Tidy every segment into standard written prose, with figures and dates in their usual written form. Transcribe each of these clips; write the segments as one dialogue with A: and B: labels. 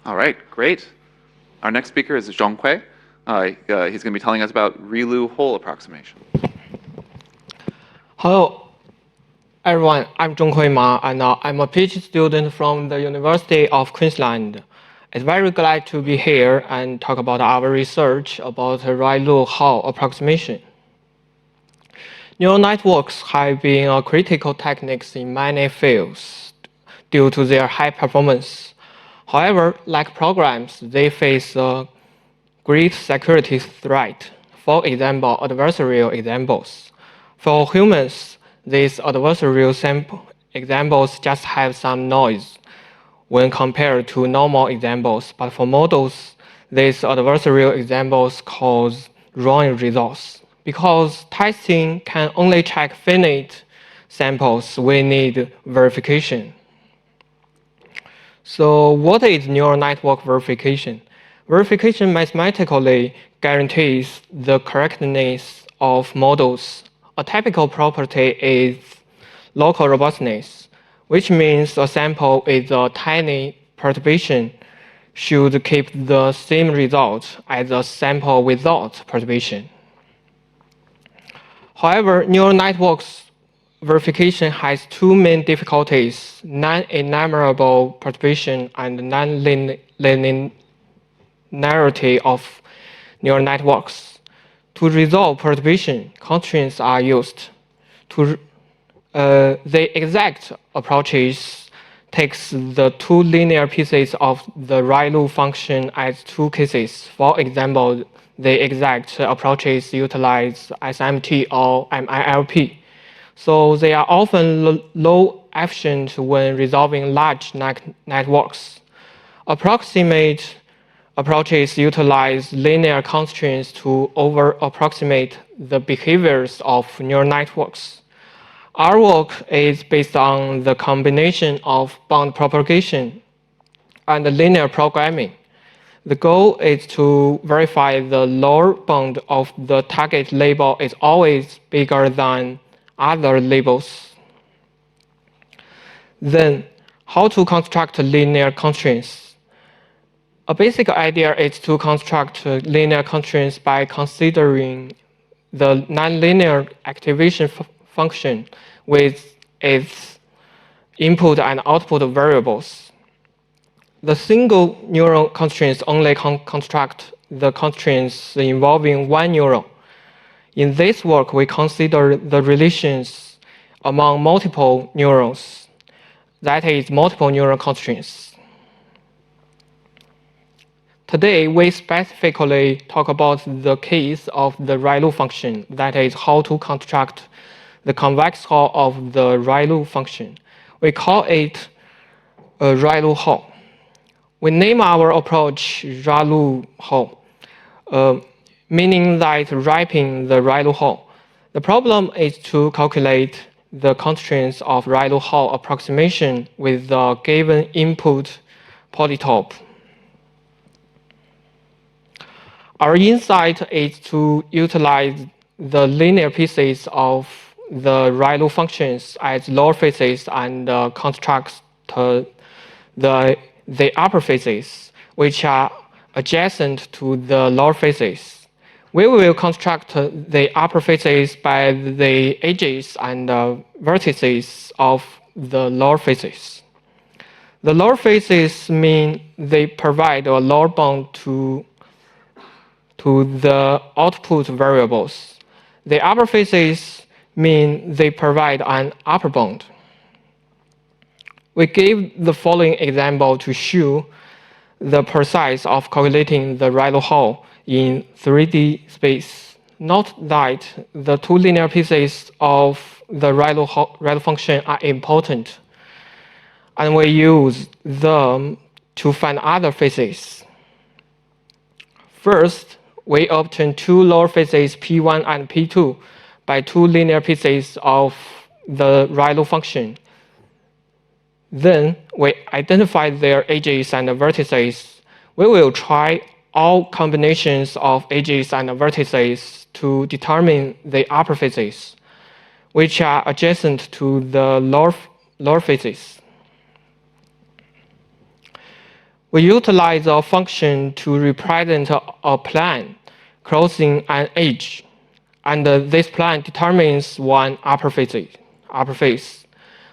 A: All right, great. Our next speaker is Zhongkui. He's going to be telling us about ReLU hole approximation.
B: Hello, everyone. I'm Zhongkui Ma, and I'm a PhD student from the University of Queensland. I'm very glad to be here and talk about our research about ReLU hole approximation. Neural networks have been a critical technique in many fields due to their high performance. However, like programs, they face a great security threat. For example, adversarial examples. For humans, these adversarial examples just have some noise when compared to normal examples, but for models, these adversarial examples cause wrong results. Because testing can only check finite samples, we need verification. So what is neural network verification? Verification mathematically guarantees the correctness of models. A typical property is local robustness, which means a sample with a tiny perturbation should keep the same result as a sample without perturbation. However, neural networks verification has two main difficulties: non-enumerable perturbation and non-linearity of neural networks. To resolve perturbation, constraints are used. The exact approaches takes the two linear pieces of the ReLU function as two cases. For example, the exact approaches utilize SMT or MILP. So they are often low efficient when resolving large networks. Approximate approaches utilize linear constraints to over-approximate the behaviors of neural networks. Our work is based on the combination of bound propagation and linear programming. The goal is to verify the lower bound of the target label is always bigger than other labels. Then, how to construct linear constraints? A basic idea is to construct linear constraints by considering the nonlinear activation function with its input and output variables. The single neuron constraints only construct the constraints involving one neuron. In this work, we consider the relations among multiple neurons, that is, multiple neuron constraints. Today, we specifically talk about the case of the ReLU function, that is, how to construct the convex hull of the ReLU function. We call it a ReLU hull. We name our approach ReLU hull, meaning that wrapping the ReLU hull. The problem is to calculate the constraints of ReLU hull approximation with the given input polytope. Our insight is to utilize the linear pieces of the ReLU functions as lower faces and construct the upper faces, which are adjacent to the lower faces. We will construct the upper faces by the edges and vertices of the lower faces. The lower faces mean they provide a lower bound to the output variables. The upper faces mean they provide an upper bound. We gave the following example to show the process of calculating the ReLU hull in 3D space. Note that the two linear pieces of the ReLU function are important, and we use them to find other faces. First, we obtain two lower faces P1 and P2 by two linear pieces of the ReLU function. Then we identify their edges and vertices. We will try all combinations of edges and vertices to determine the upper faces, which are adjacent to the lower faces. We utilize a function to represent a plane crossing an edge, and this plane determines one upper face.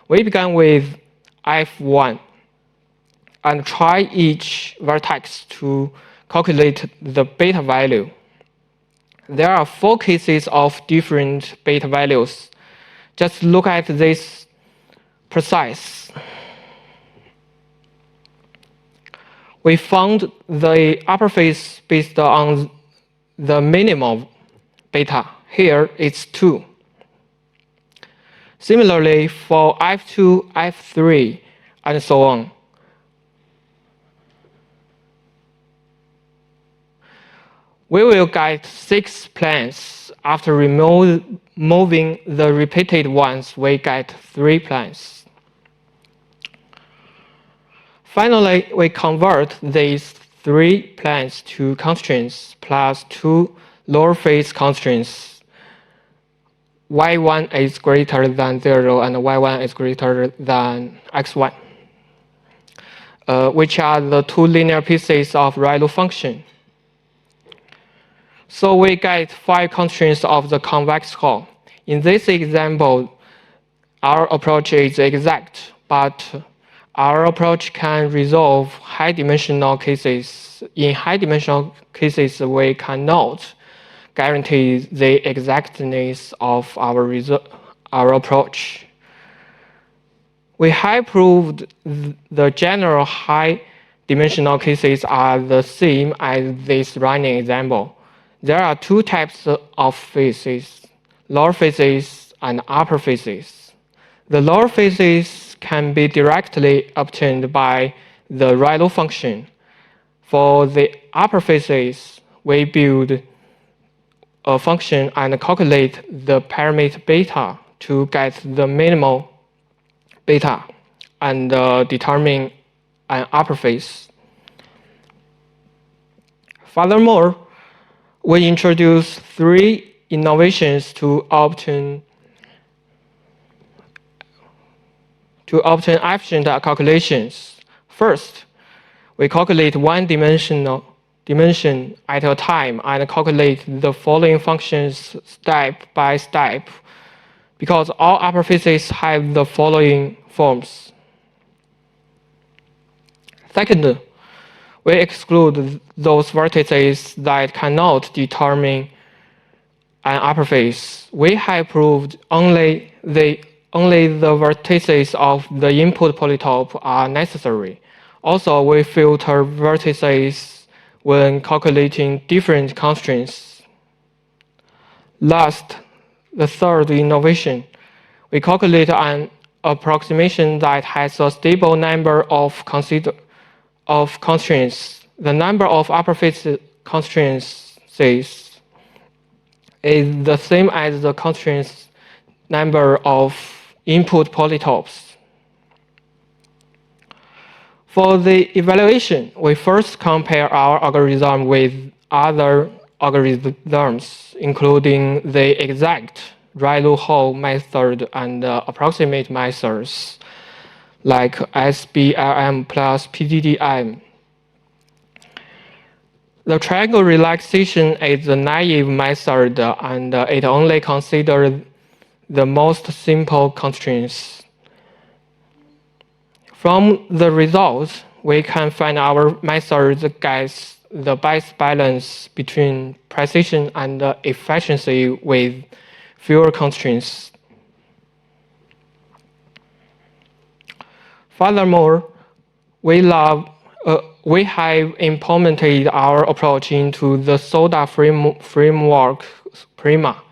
B: We begin with f1 and try each vertex to calculate the beta value. There are 4 cases of different beta values. Just look at this precise. We found the upper face based on the minimum beta. Here it's 2. Similarly, for f2, f3, and so on. We will get 6 planes. After removing the repeated ones, we get 3 planes. Finally, we convert these 3 planes to constraints plus 2 lower face constraints. y1 is greater than 0 and y1 is greater than x1, which are the 2 linear pieces of ReLU function. So we get 5 constraints of the convex hull. In this example, our approach is exact, but our approach can resolve high-dimensional cases. In high-dimensional cases, we cannot guarantee the exactness of our approach. We have proved the general high-dimensional cases are the same as this running example. There are 2 types of faces, lower faces and upper faces. The lower faces can be directly obtained by the ReLU function. For the upper faces, we build a function and calculate the parameter beta to get the minimal beta and determine an upper face. Furthermore, we introduce 3 innovations to obtain efficient calculations. First, we calculate one dimension at a time and calculate the following functions step by step, because all upper faces have the following forms. Second, we exclude those vertices that cannot determine an upper face. We have proved only the vertices of the input polytope are necessary. Also, we filter vertices when calculating different constraints. Last, the third innovation, we calculate an approximation that has a stable number of constraints. The number of upper face constraints is the same as the constraints number of input polytopes. For the evaluation, we first compare our algorithm with other algorithms, including the exact ReLU Hall method and approximate methods like SBLM plus PDDM. The triangle relaxation is the naive method and it only considers the most simple constraints. From the results, we can find our method gets the best balance between precision and efficiency with fewer constraints. Furthermore, we have implemented our approach into the SODA framework PRIMA.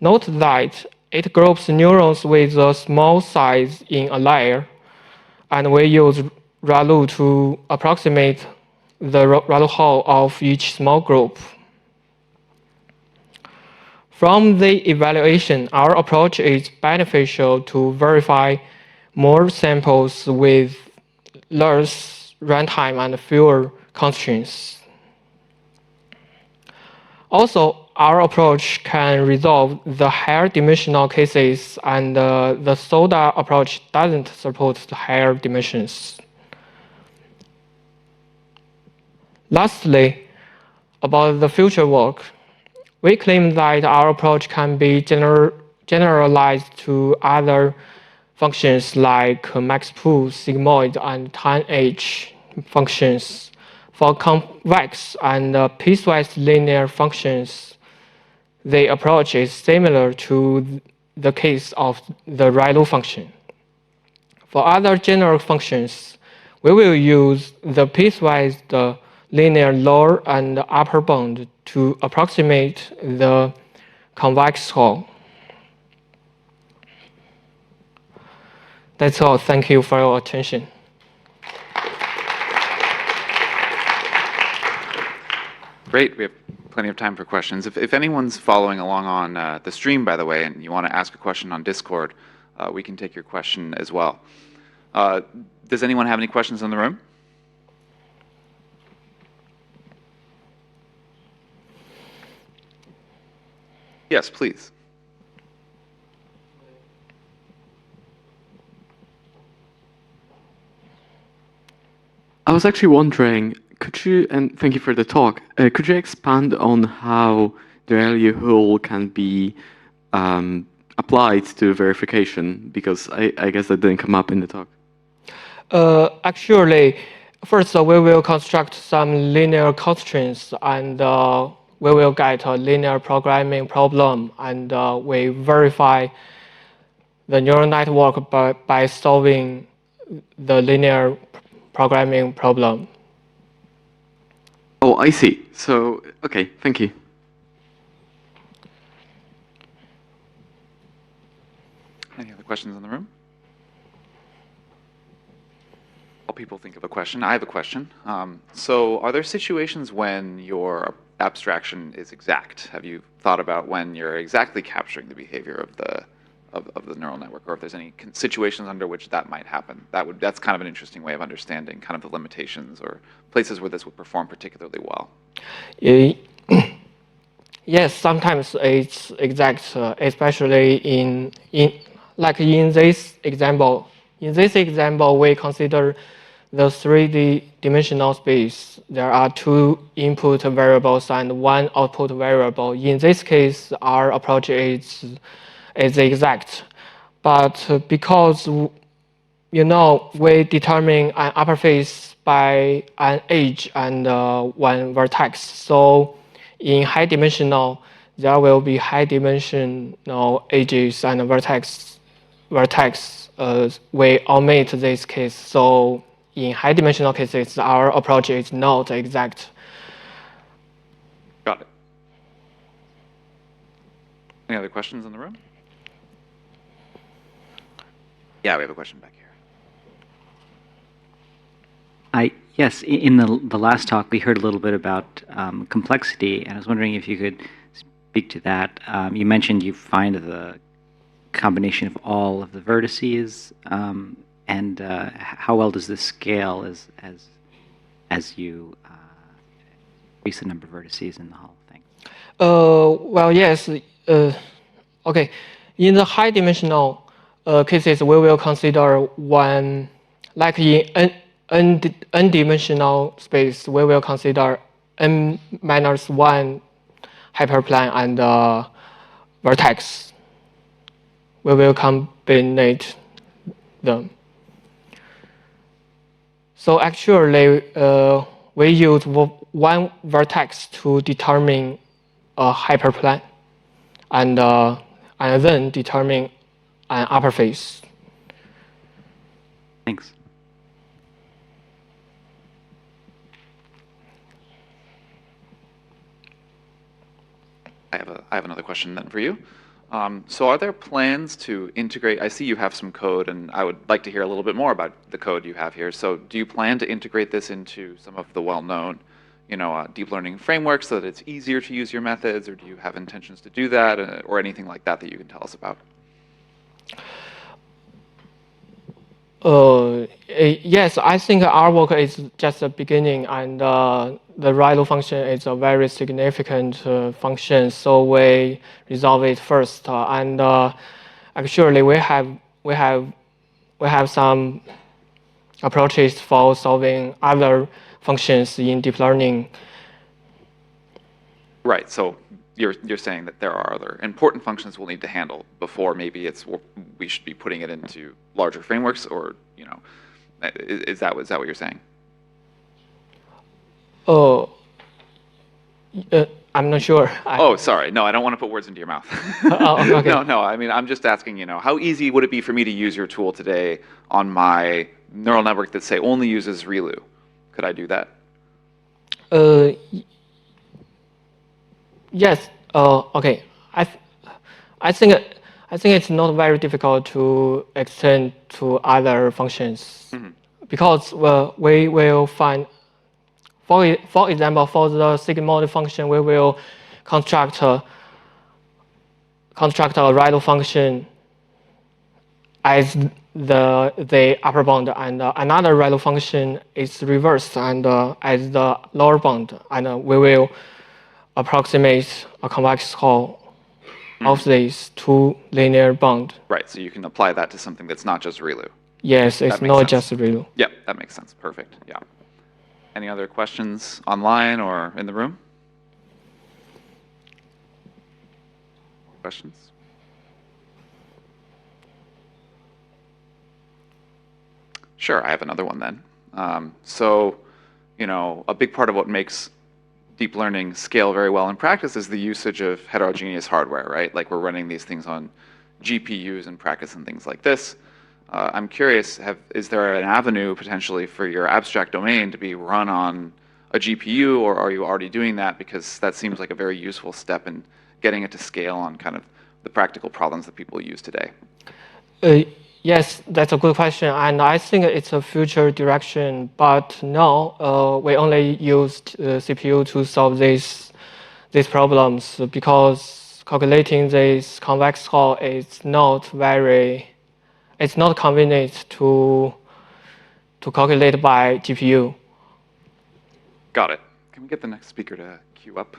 B: Note that it groups neurons with a small size in a layer, and we use ReLU to approximate the ReLU Hall of each small group. From the evaluation, our approach is beneficial to verify more samples with less runtime and fewer constraints. Also, our approach can resolve the higher dimensional cases, and the SODA approach doesn't support the higher dimensions. Lastly, about the future work, we claim that our approach can be generalized to other functions like maxpool, sigmoid, and tanh functions. For convex and piecewise linear functions, the approach is similar to the case of the ReLU function. For other general functions, we will use the piecewise linear lower and upper bound to approximate the convex hull. That's all. Thank you for your attention.
A: Great. We have plenty of time for questions. If anyone's following along on the stream, by the way, and you want to ask a question on Discord, we can take your question as well. Does anyone have any questions in the room? Yes, please.
C: I was actually wondering, could you, and thank you for the talk, could you expand on how the ReLU hull can be applied to verification? Because I guess that didn't come up in the talk.
B: Actually, first we will construct some linear constraints and we will get a linear programming problem and we verify the neural network by solving the linear programming problem.
C: Oh, I see. So, okay, thank you.
A: Any other questions in the room? While people think of a question, I have a question. So are there situations when your abstraction is exact? Have you thought about when you're exactly capturing the behavior of the neural network, or if there's any situations under which that might happen? That's kind of an interesting way of understanding kind of the limitations or places where this would perform particularly well.
B: Yes, sometimes it's exact, especially in this example. In this example, we consider the 3D dimensional space. There are two input variables and one output variable. In this case, our approach is exact. But because we determine an upper face by an edge and one vertex, so in high dimensional, there will be high dimensional edges and vertex. We omit this case. So in high dimensional cases, our approach is not exact.
A: Got it. Any other questions in the room? Yeah, we have a question back here.
D: Yes, in the last talk, we heard a little bit about complexity, and I was wondering if you could speak to that. You mentioned you find the combination of all of the vertices, and how well does this scale as you increase the number of vertices in the whole thing?
B: Well, yes. Okay. In the high dimensional cases, we will consider one, like in n-dimensional space, we will consider n-1 hyperplane and vertex. We will combine them. So actually, we use one vertex to determine a hyperplane, and then determine an upper face.
D: Thanks.
A: I have another question then for you. So are there plans to integrate? I see you have some code, and I would like to hear a little bit more about the code you have here. So do you plan to integrate this into some of the well-known, deep learning frameworks so that it's easier to use your methods, or do you have intentions to do that, or anything like that that you can tell us about?
B: Yes, I think our work is just the beginning, and the ReLU function is a very significant function, so we resolve it first. Actually, we have some approaches for solving other functions in deep learning.
A: Right. So you're saying that there are other important functions we'll need to handle before maybe we should be putting it into larger frameworks, or is that what you're saying?
B: Oh, I'm not sure.
A: Oh, sorry. No, I don't want to put words into your mouth.
B: Okay.
A: No. I mean, I'm just asking, how easy would it be for me to use your tool today on my neural network that, say, only uses ReLU? Could I do that?
B: Yes. Okay. I think it's not very difficult to extend to other functions because we will find, for example, for the sigma function, we will construct a ReLU function as the upper bound, and another ReLU function is reversed and as the lower bound, and we will approximate a convex score of these two linear bound.
A: Right. So you can apply that to something that's not just ReLU.
B: Yes, it's
A: That makes
B: not
A: sense.
B: just ReLU.
A: Yep, that makes sense. Perfect. Yeah. Any other questions online or in the room? Questions? Sure, I have another one then. A big part of what makes deep learning scale very well in practice is the usage of heterogeneous hardware, right? Like we're running these things on GPUs in practice and things like this. I'm curious, is there an avenue potentially for your abstract domain to be run on a GPU, or are you already doing that? Because that seems like a very useful step in getting it to scale on kind of the practical problems that people use today.
B: Yes, that's a good question, and I think it's a future direction. But now we only used CPU to solve these problems because calculating this convex score is not convenient to calculate by GPU.
A: Got it. Can we get the next speaker to queue up?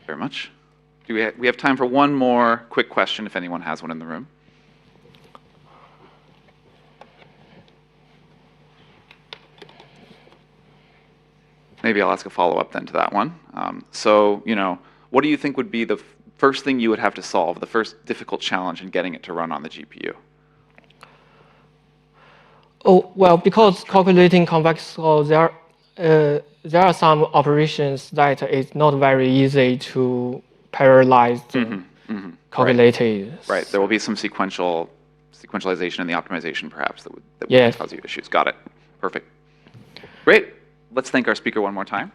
A: Very much. We have time for one more quick question if anyone has one in the room. Maybe I'll ask a follow-up then to that one. What do you think would be the first thing you would have to solve, the first difficult challenge in getting it to run on the GPU?
B: Oh, well, because calculating convex score, there are some operations that is not very easy to parallelize calculated.
A: Right. There will be some sequentialization in the optimization, perhaps, that would
B: Yes.
A: cause you issues. Got it. Perfect. Great. Let's thank our speaker one more time.